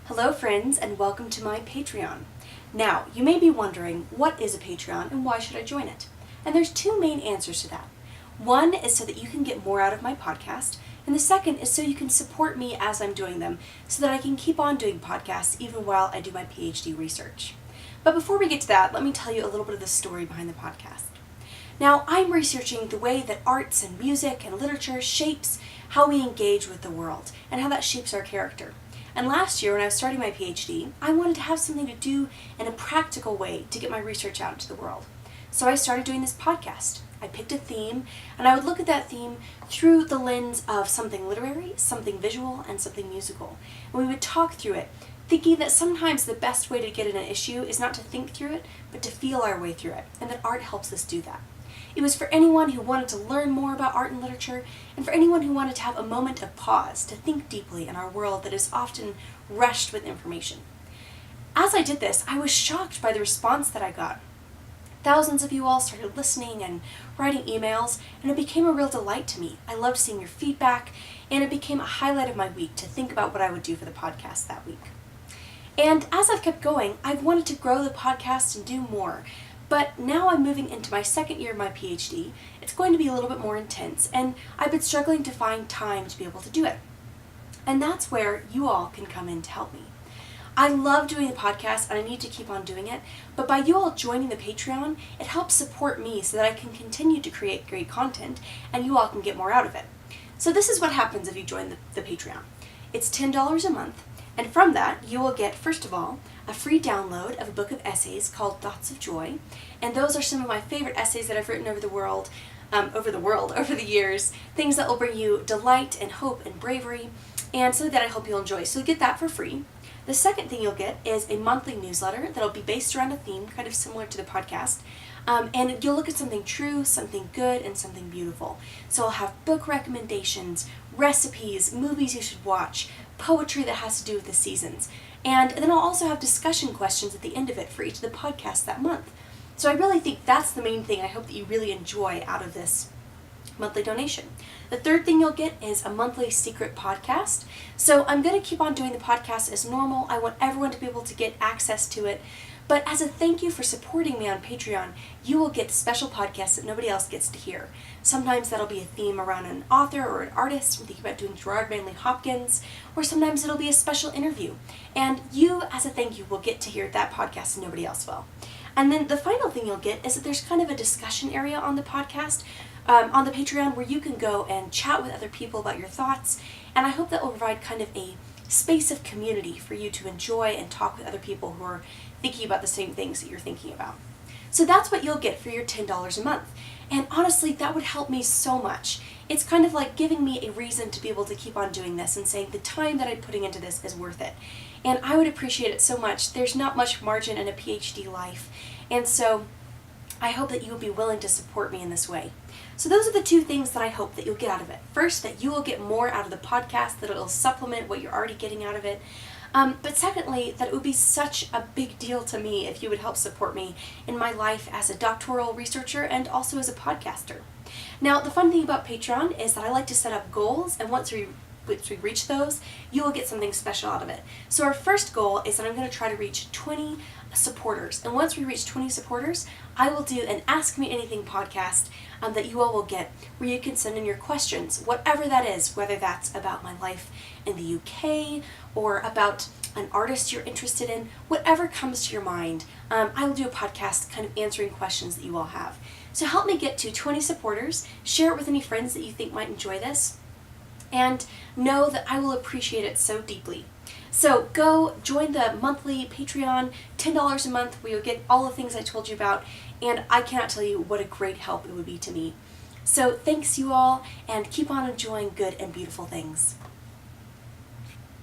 Hello friends, and welcome to my Patreon. Now, you may be wondering, what is a Patreon and why should I join it? And there's two main answers to that. One is so that you can get more out of my podcast, and the second is so you can support me as I'm doing them, so that I can keep on doing podcasts even while I do my PhD research. But before we get to that, let me tell you a little bit of the story behind the podcast. Now, I'm researching the way that arts and music and literature shapes how we engage with the world, and how that shapes our character. And last year, when I was starting my PhD, I wanted to have something to do in a practical way to get my research out into the world. So I started doing this podcast. I picked a theme, and I would look at that theme through the lens of something literary, something visual, and something musical. And we would talk through it, thinking that sometimes the best way to get at an issue is not to think through it, but to feel our way through it, and that art helps us do that. It was for anyone who wanted to learn more about art and literature, and for anyone who wanted to have a moment of pause to think deeply in our world that is often rushed with information. As I did this, I was shocked by the response that I got. Thousands of you all started listening and writing emails, and it became a real delight to me. I loved seeing your feedback, and it became a highlight of my week to think about what I would do for the podcast that week. And as I've kept going, I've wanted to grow the podcast and do more. But now I'm moving into my second year of my PhD. It's going to be a little bit more intense, and I've been struggling to find time to be able to do it. And that's where you all can come in to help me. I love doing the podcast, and I need to keep on doing it, but by you all joining the Patreon, it helps support me so that I can continue to create great content, and you all can get more out of it. So this is what happens if you join the Patreon. It's $10 a month, and from that, you will get, first of all, a free download of a book of essays called Thoughts of Joy, and those are some of my favorite essays that I've written over the years, things that will bring you delight and hope and bravery, and something that I hope you'll enjoy. So you'll get that for free. The second thing you'll get is a monthly newsletter that'll be based around a theme, kind of similar to the podcast, and you'll look at something true, something good, and something beautiful. So I'll have book recommendations, recipes, movies you should watch, poetry that has to do with the seasons. And then I'll also have discussion questions at the end of it for each of the podcasts that month. So I really think that's the main thing I hope that you really enjoy out of this monthly donation. The third thing you'll get is a monthly secret podcast. So I'm going to keep on doing the podcast as normal. I want everyone to be able to get access to it. But as a thank you for supporting me on Patreon, you will get special podcasts that nobody else gets to hear. Sometimes that'll be a theme around an author or an artist. I'm thinking about doing Gerard Manley Hopkins, or sometimes it'll be a special interview. And you, as a thank you, will get to hear that podcast and nobody else will. And then the final thing you'll get is that there's kind of a discussion area on the podcast, on the Patreon, where you can go and chat with other people about your thoughts. And I hope that will provide kind of a space of community for you to enjoy and talk with other people who are thinking about the same things that you're thinking about. So that's what you'll get for your $10 a month. And honestly, that would help me so much. It's kind of like giving me a reason to be able to keep on doing this and saying the time that I'm putting into this is worth it. And I would appreciate it so much. There's not much margin in a PhD life. And so I hope that you will be willing to support me in this way. So those are the two things that I hope that you'll get out of it. First, that you will get more out of the podcast, that it'll supplement what you're already getting out of it. But secondly, that it would be such a big deal to me if you would help support me in my life as a doctoral researcher and also as a podcaster. Now, the fun thing about Patreon is that I like to set up goals, and once we reach those, you will get something special out of it. So our first goal is that I'm going to try to reach 20 supporters. And once we reach 20 supporters, I will do an Ask Me Anything podcast that you all will get, where you can send in your questions, whatever that is, whether that's about my life in the UK or about an artist you're interested in, whatever comes to your mind. I will do a podcast kind of answering questions that you all have. So help me get to 20 supporters, share it with any friends that you think might enjoy this, and know that I will appreciate it so deeply. So go join the monthly Patreon, $10 a month, where you'll get all the things I told you about, and I cannot tell you what a great help it would be to me. So thanks you all, and keep on enjoying good and beautiful things.